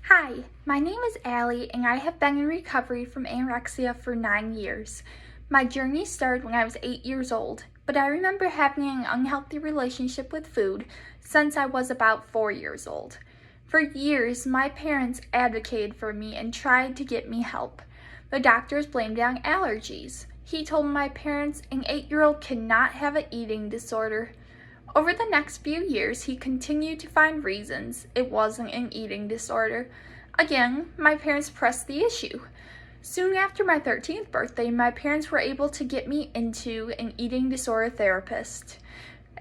Hi, my name is Allie and I have been in recovery from anorexia for 9 years. My journey started when I was 8 years old, but I remember having an unhealthy relationship with food since I was about 4 years old. For years, my parents advocated for me and tried to get me help. The doctors blamed it on allergies. He told my parents an 8-year-old cannot have an eating disorder. Over the next few years, he continued to find reasons it wasn't an eating disorder. Again, my parents pressed the issue. Soon after my 13th birthday, my parents were able to get me into an eating disorder therapist.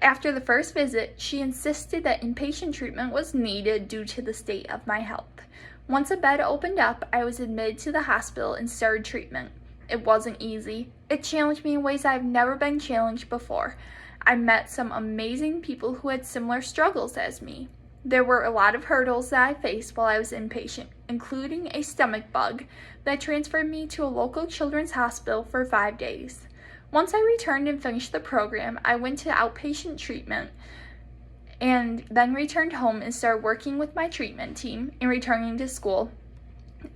After the first visit, she insisted that inpatient treatment was needed due to the state of my health. Once a bed opened up, I was admitted to the hospital and started treatment. It wasn't easy. It challenged me in ways I've never been challenged before. I met some amazing people who had similar struggles as me. There were a lot of hurdles that I faced while I was inpatient, including a stomach bug that transferred me to a local children's hospital for 5 days. Once I returned and finished the program, I went to outpatient treatment and then returned home and started working with my treatment team and returning to school.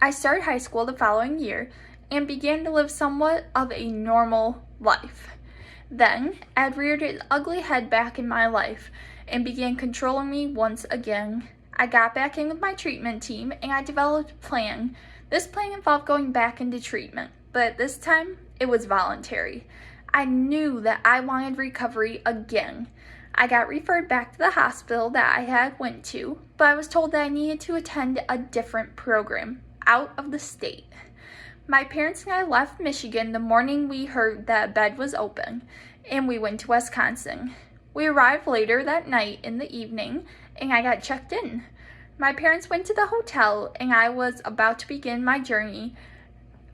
I started high school the following year and began to live somewhat of a normal life. Then, Ed reared his ugly head back in my life and began controlling me once again. I got back in with my treatment team and I developed a plan. This plan involved going back into treatment, but at this time, it was voluntary. I knew that I wanted recovery again. I got referred back to the hospital that I had went to, but I was told that I needed to attend a different program, out of the state. My parents and I left Michigan the morning we heard that a bed was open, and we went to Wisconsin. We arrived later that night in the evening, and I got checked in. My parents went to the hotel, and I was about to begin my journey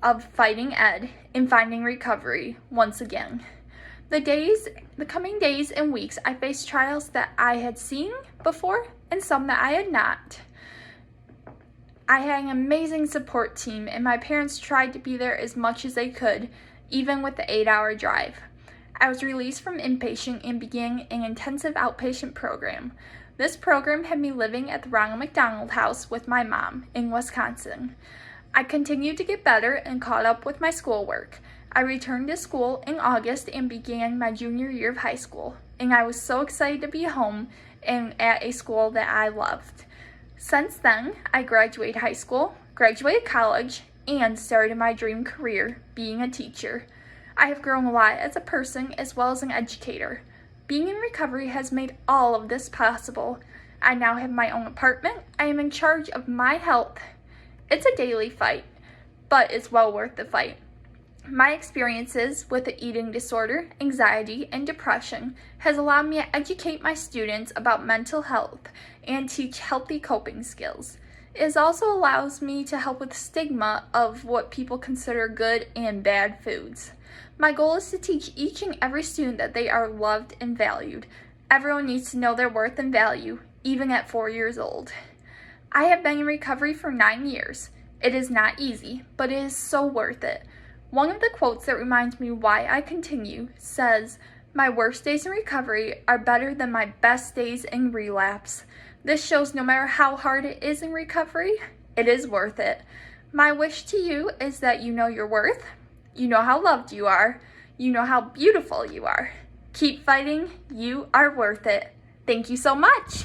of fighting Ed and finding recovery once again. The coming days and weeks, I faced trials that I had seen before and some that I had not. I had an amazing support team, and my parents tried to be there as much as they could, even with the 8-hour drive. I was released from inpatient and began an intensive outpatient program. This program had me living at the Ronald McDonald House with my mom in Wisconsin. I continued to get better and caught up with my schoolwork. I returned to school in August and began my junior year of high school, and I was so excited to be home and at a school that I loved. Since then, I graduated high school, graduated college, and started my dream career, being a teacher. I have grown a lot as a person as well as an educator. Being in recovery has made all of this possible. I now have my own apartment. I am in charge of my health. It's a daily fight, but it's well worth the fight. My experiences with the eating disorder, anxiety, and depression has allowed me to educate my students about mental health and teach healthy coping skills. It also allows me to help with stigma of what people consider good and bad foods. My goal is to teach each and every student that they are loved and valued. Everyone needs to know their worth and value, even at 4 years old. I have been in recovery for 9 years. It is not easy, but it is so worth it. One of the quotes that reminds me why I continue says, "My worst days in recovery are better than my best days in relapse." This shows no matter how hard it is in recovery, it is worth it. My wish to you is that you know your worth, you know how loved you are, you know how beautiful you are. Keep fighting, you are worth it. Thank you so much.